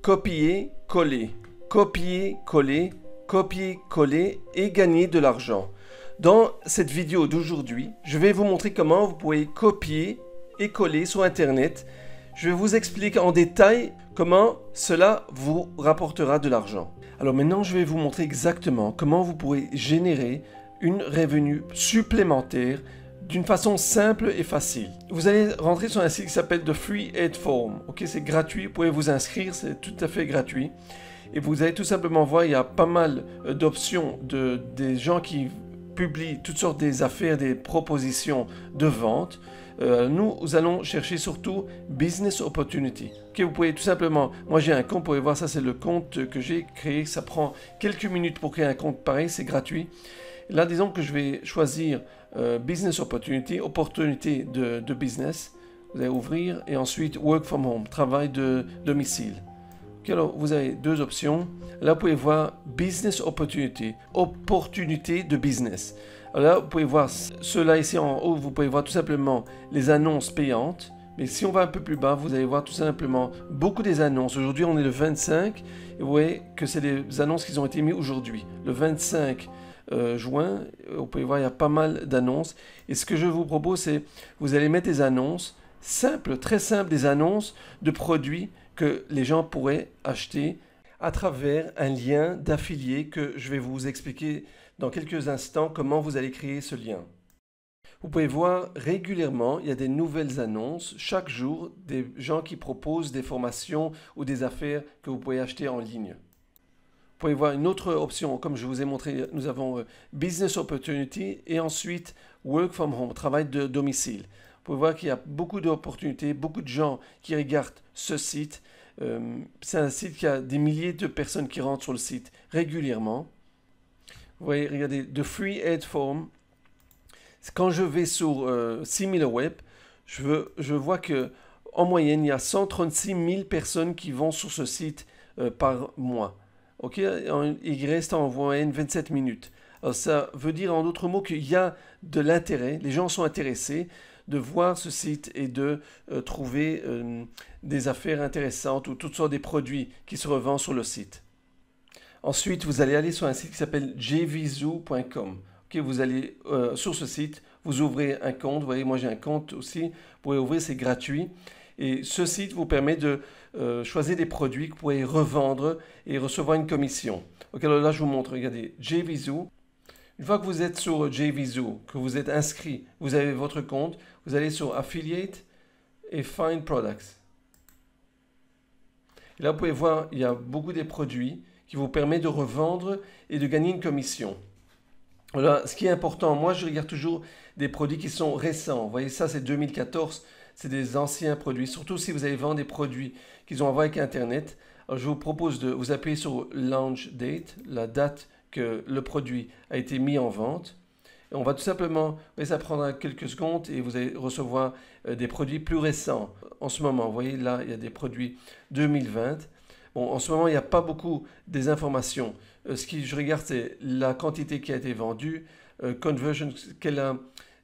copier, coller, copier, coller, copier, coller et gagner de l'argent. Dans cette vidéo d'aujourd'hui, je vais vous montrer comment vous pouvez copier et coller sur Internet. Je vais vous expliquer en détail comment cela vous rapportera de l'argent. Alors maintenant, je vais vous montrer exactement comment vous pourrez générer une revenu supplémentaire d'une façon simple et facile. Vous allez rentrer sur un site qui s'appelle The Free Ad Form. Ok, c'est gratuit, vous pouvez vous inscrire, c'est tout à fait gratuit. Et vous allez tout simplement voir, il y a pas mal d'options des gens qui publient toutes sortes des affaires, des propositions de vente. Nous allons chercher surtout Business Opportunity. Okay, vous pouvez tout simplement, moi j'ai un compte, vous pouvez voir, ça c'est le compte que j'ai créé. Ça prend quelques minutes pour créer un compte pareil, c'est gratuit. Là, disons que je vais choisir Business Opportunity, opportunité de business. Vous allez ouvrir et ensuite Work from Home, travail de domicile. Okay, alors vous avez deux options. Là, vous pouvez voir Business Opportunity, opportunité de business. Alors là, vous pouvez voir cela ici en haut, vous pouvez voir tout simplement les annonces payantes. Mais si on va un peu plus bas, vous allez voir tout simplement beaucoup des annonces. Aujourd'hui, on est le 25 et vous voyez que c'est des annonces qui ont été mises aujourd'hui. Le 25 juin, vous pouvez voir, il y a pas mal d'annonces. Et ce que je vous propose, c'est vous allez mettre des annonces simples, très simples, des annonces de produits que les gens pourraient acheter à travers un lien d'affilié que je vais vous expliquer dans quelques instants comment vous allez créer ce lien. Vous pouvez voir régulièrement, il y a des nouvelles annonces, chaque jour, des gens qui proposent des formations ou des affaires que vous pouvez acheter en ligne. Vous pouvez voir une autre option, comme je vous ai montré, nous avons Business Opportunity et ensuite Work from Home, travail de domicile. Vous pouvez voir qu'il y a beaucoup d'opportunités, beaucoup de gens qui regardent ce site. C'est un site qui a des milliers de personnes qui rentrent sur le site régulièrement. Vous voyez, regardez, The Free Ad Form. Quand je vais sur SimilarWeb, je vois que en moyenne, il y a 136 000 personnes qui vont sur ce site par mois. Ok, il reste en moyenne 27 minutes. Alors ça veut dire en d'autres mots qu'il y a de l'intérêt, les gens sont intéressés de voir ce site et de trouver des affaires intéressantes ou toutes sortes de produits qui se revendent sur le site. Ensuite, vous allez aller sur un site qui s'appelle jvizu.com. Okay, vous allez sur ce site, vous ouvrez un compte. Vous voyez, moi j'ai un compte aussi. Vous pouvez ouvrir, c'est gratuit. Et ce site vous permet de choisir des produits que vous pouvez revendre et recevoir une commission. Okay, alors là, je vous montre. Regardez, jvizu. Une fois que vous êtes sur jvizu, que vous êtes inscrit, vous avez votre compte, vous allez sur Affiliate et Find Products. Et là, vous pouvez voir, il y a beaucoup de produits qui vous permettent de revendre et de gagner une commission. Voilà, ce qui est important, moi je regarde toujours des produits qui sont récents. Vous voyez, ça c'est 2014, c'est des anciens produits. Surtout si vous allez vendre des produits qui ont à voir avec Internet. Alors, je vous propose de vous appuyer sur Launch Date, la date que le produit a été mis en vente. Et on va tout simplement, vous voyez, ça prendra quelques secondes et vous allez recevoir des produits plus récents. En ce moment, vous voyez, là, il y a des produits 2020. Bon, en ce moment, il n'y a pas beaucoup des informations. Ce que je regarde, c'est la quantité qui a été vendue, conversion,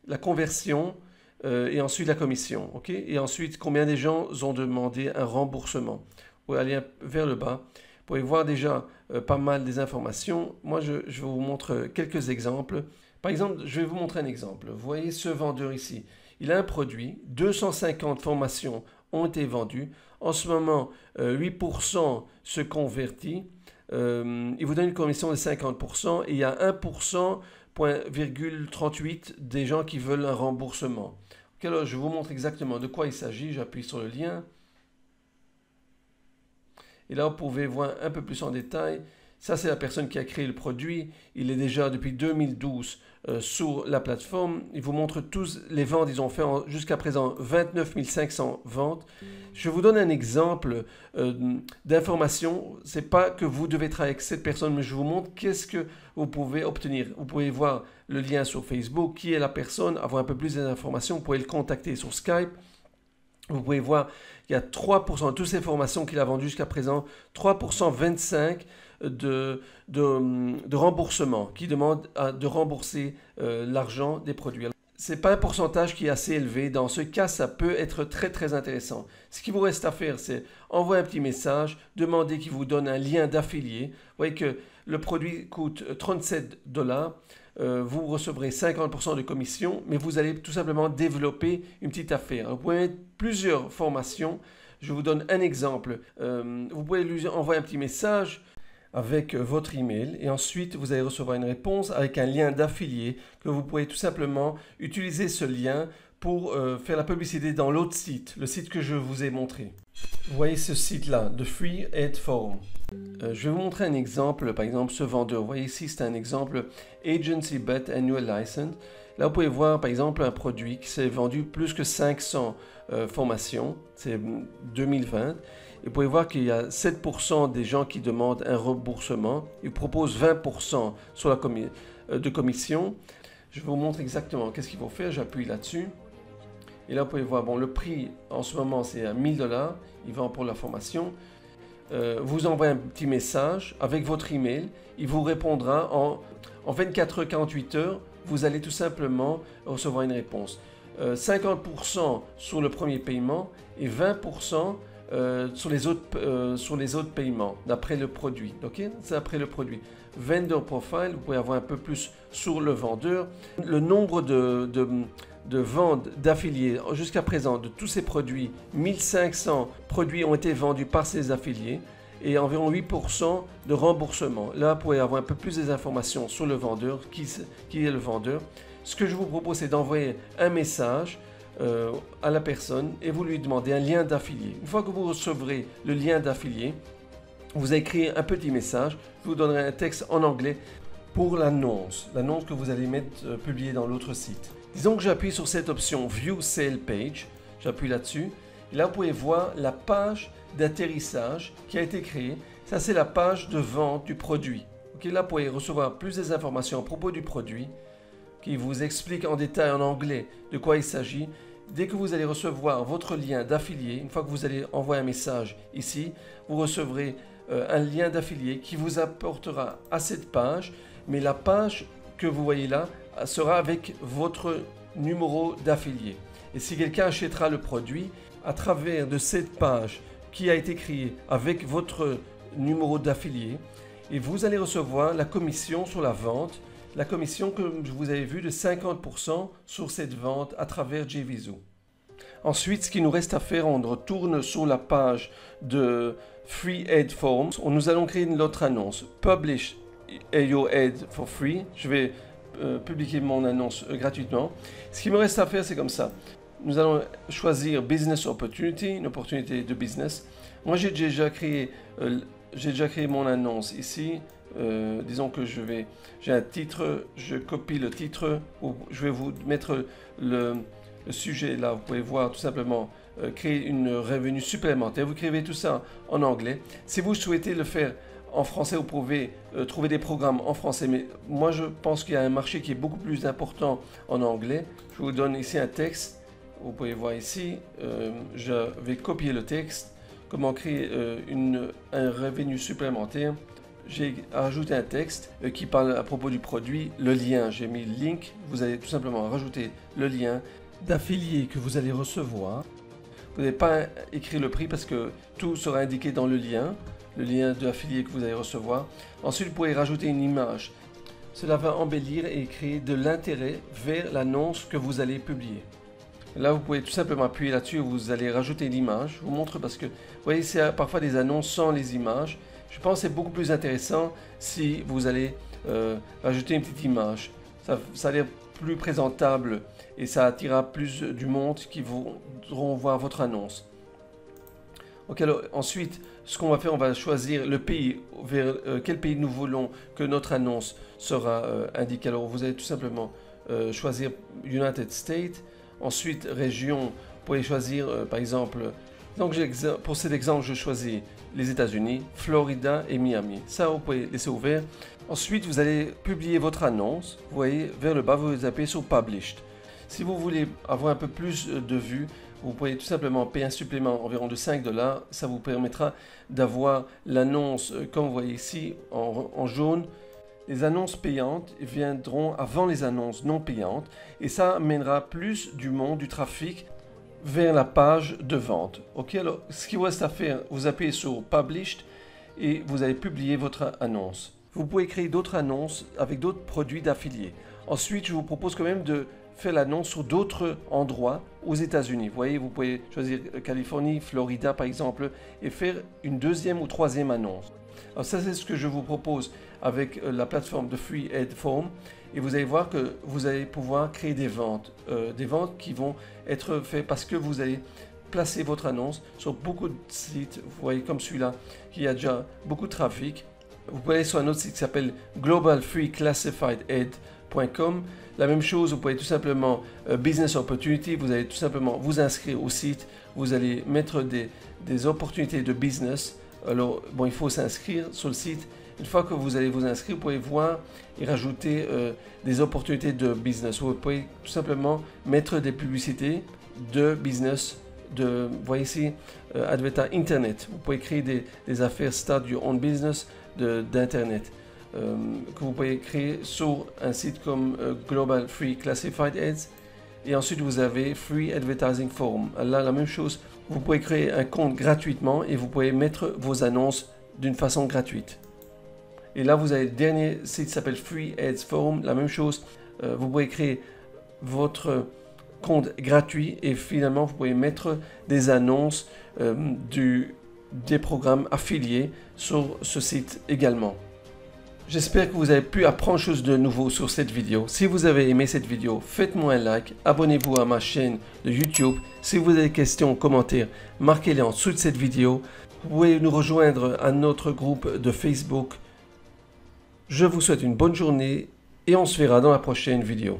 la conversion et ensuite la commission. Okay? Et ensuite, combien des gens ont demandé un remboursement. Vous pouvez aller vers le bas. Vous pouvez voir déjà pas mal des informations. Moi, je vous montre quelques exemples. Par exemple, je vais vous montrer un exemple. Vous voyez ce vendeur ici. Il a un produit, 250 formations ont été vendues. En ce moment, 8% se convertit. Il vous donne une commission de 50% et il y a 1,38% des gens qui veulent un remboursement. Okay, alors, je vous montre exactement de quoi il s'agit. J'appuie sur le lien. Et là, vous pouvez voir un peu plus en détail. Ça, c'est la personne qui a créé le produit. Il est déjà depuis 2012 sur la plateforme. Il vous montre tous les ventes. Ils ont fait jusqu'à présent 29 500 ventes. Je vous donne un exemple d'information. Ce n'est pas que vous devez travailler avec cette personne, mais je vous montre qu'est-ce que vous pouvez obtenir. Vous pouvez voir le lien sur Facebook, qui est la personne, avoir un peu plus d'informations. Vous pouvez le contacter sur Skype. Vous pouvez voir, il y a 3% de toutes ces formations qu'il a vendues jusqu'à présent, 3% 25% de remboursement, qui demande de rembourser l'argent des produits. c'est pas un pourcentage qui est assez élevé. Dans ce cas, ça peut être très intéressant. Ce qu'il vous reste à faire, c'est envoyer un petit message, demander qu'il vous donne un lien d'affilié. Vous voyez que le produit coûte 37 $. Vous recevrez 50% de commission, mais vous allez tout simplement développer une petite affaire. Vous pouvez mettre plusieurs formations. Je vous donne un exemple. Vous pouvez lui envoyer un petit message avec votre email et ensuite vous allez recevoir une réponse avec un lien d'affilié que vous pouvez tout simplement utiliser ce lien pour faire la publicité dans l'autre site, le site que je vous ai montré. Vous voyez ce site-là, The Free Ad Forum. Je vais vous montrer un exemple, par exemple ce vendeur. Vous voyez ici, c'est un exemple Agency Bet Annual License. Là, vous pouvez voir par exemple un produit qui s'est vendu plus que 500 formations, c'est 2020. Et vous pouvez voir qu'il y a 7% des gens qui demandent un remboursement. Ils proposent 20% sur la de commission. Je vais vous montrer exactement qu'est-ce qu'il faut faire. J'appuie là-dessus. Et là, vous pouvez voir, bon, le prix en ce moment, c'est à 1000 $. Il vend pour la formation. Vous envoyez un petit message avec votre email. Il vous répondra en 24 heures, 48 heures. Vous allez tout simplement recevoir une réponse. 50% sur le premier paiement et 20% sur les autres paiements d'après le produit. Ok, c'est après le produit. Vendor profile, vous pouvez avoir un peu plus sur le vendeur. Le nombre de ventes d'affiliés jusqu'à présent de tous ces produits, 1500 produits ont été vendus par ces affiliés et environ 8% de remboursement. Là, vous pouvez avoir un peu plus des informations sur le vendeur, qui est le vendeur. Ce que je vous propose, c'est d'envoyer un message à la personne et vous lui demandez un lien d'affilié. Une fois que vous recevrez le lien d'affilié, vous écrivez un petit message, je vous donnerai un texte en anglais pour l'annonce que vous allez mettre publiée dans l'autre site. Disons que j'appuie sur cette option View Sale Page, j'appuie là-dessus, et là vous pouvez voir la page d'atterrissage qui a été créée. Ça, c'est la page de vente du produit. Okay, là vous pouvez recevoir plus des informations à propos du produit qui vous explique en détail en anglais de quoi il s'agit. Dès que vous allez recevoir votre lien d'affilié, une fois que vous allez envoyer un message ici, vous recevrez un lien d'affilié qui vous apportera à cette page, mais la page que vous voyez là sera avec votre numéro d'affilié. Et si quelqu'un achètera le produit, à travers de cette page qui a été créée avec votre numéro d'affilié, et vous allez recevoir la commission sur la vente, la commission que vous avez vue de 50% sur cette vente à travers JVZoo. Ensuite, ce qui nous reste à faire, on retourne sur la page de Free Ad Forms. Nous allons créer une autre annonce. Publish your ad for free. Je vais publier mon annonce gratuitement. Ce qui me reste à faire, c'est comme ça. Nous allons choisir Business Opportunity, une opportunité de business. Moi, j'ai déjà créé mon annonce ici. Disons que j'ai un titre, je copie le titre, je vais vous mettre le sujet là, vous pouvez voir tout simplement créer une revenu supplémentaire, vous écrivez tout ça en anglais. Si vous souhaitez le faire en français, vous pouvez trouver des programmes en français, mais moi je pense qu'il y a un marché qui est beaucoup plus important en anglais. Je vous donne ici un texte, vous pouvez voir ici, je vais copier le texte, comment créer un revenu supplémentaire. J'ai ajouté un texte qui parle à propos du produit, le lien, j'ai mis le link, vous allez tout simplement rajouter le lien d'affilié que vous allez recevoir. Vous n'avez pas écrit le prix parce que tout sera indiqué dans le lien d'affilié que vous allez recevoir. Ensuite, vous pouvez rajouter une image. Cela va embellir et créer de l'intérêt vers l'annonce que vous allez publier. Là, vous pouvez tout simplement appuyer là-dessus et vous allez rajouter l'image. Je vous montre parce que, vous voyez, c'est parfois des annonces sans les images. Je pense que c'est beaucoup plus intéressant si vous allez rajouter une petite image. Ça a l'air plus présentable et ça attirera plus du monde qui voudront voir votre annonce. Ok, alors, ensuite, ce qu'on va faire, on va choisir le pays, vers quel pays nous voulons que notre annonce sera indiquée. Alors, vous allez tout simplement choisir United States. Ensuite, région, vous pouvez choisir par exemple, donc pour cet exemple, je choisis les États-Unis, Florida et Miami. Ça, vous pouvez laisser ouvert. Ensuite, vous allez publier votre annonce. Vous voyez, vers le bas, vous appuyez sur Published. Si vous voulez avoir un peu plus de vues, vous pouvez tout simplement payer un supplément environ de 5 $. Ça vous permettra d'avoir l'annonce, comme vous voyez ici, en jaune. les annonces payantes viendront avant les annonces non payantes et ça amènera plus du monde, du trafic vers la page de vente. Ok, alors ce qu'il vous reste à faire, vous appuyez sur Published et vous allez publier votre annonce. Vous pouvez créer d'autres annonces avec d'autres produits d'affiliés. Ensuite, je vous propose quand même de faire l'annonce sur d'autres endroits aux États-Unis. Vous voyez, vous pouvez choisir Californie, Florida par exemple, et faire une deuxième ou troisième annonce. Alors ça, c'est ce que je vous propose avec la plateforme de Free Ad Form. Et vous allez voir que vous allez pouvoir créer des ventes qui vont être faites parce que vous allez placer votre annonce sur beaucoup de sites. Vous voyez comme celui-là, qui a déjà beaucoup de trafic. Vous pouvez aller sur un autre site qui s'appelle globalfreeclassifiedad.com. La même chose, vous pouvez tout simplement Business Opportunity, vous allez tout simplement vous inscrire au site, vous allez mettre des opportunités de business. Alors, bon, il faut s'inscrire sur le site. Une fois que vous allez vous inscrire, vous pouvez voir et rajouter des opportunités de business. Vous pouvez tout simplement mettre des publicités de business. Vous voyez ici, Advertise Internet. Vous pouvez créer des affaires Start Your Own Business d'Internet que vous pouvez créer sur un site comme Global Free Classified Ads. Et ensuite, vous avez Free Advertising Forum. Là, la même chose. Vous pouvez créer un compte gratuitement et vous pouvez mettre vos annonces d'une façon gratuite. Et là, vous avez le dernier site qui s'appelle Free Ads Forum. La même chose. Vous pouvez créer votre compte gratuit et finalement, vous pouvez mettre des annonces des programmes affiliés sur ce site également. J'espère que vous avez pu apprendre chose de nouveau sur cette vidéo. Si vous avez aimé cette vidéo, faites-moi un like, abonnez-vous à ma chaîne de YouTube. Si vous avez des questions ou commentaires, marquez-les en dessous de cette vidéo. Vous pouvez nous rejoindre à notre groupe de Facebook. Je vous souhaite une bonne journée et on se verra dans la prochaine vidéo.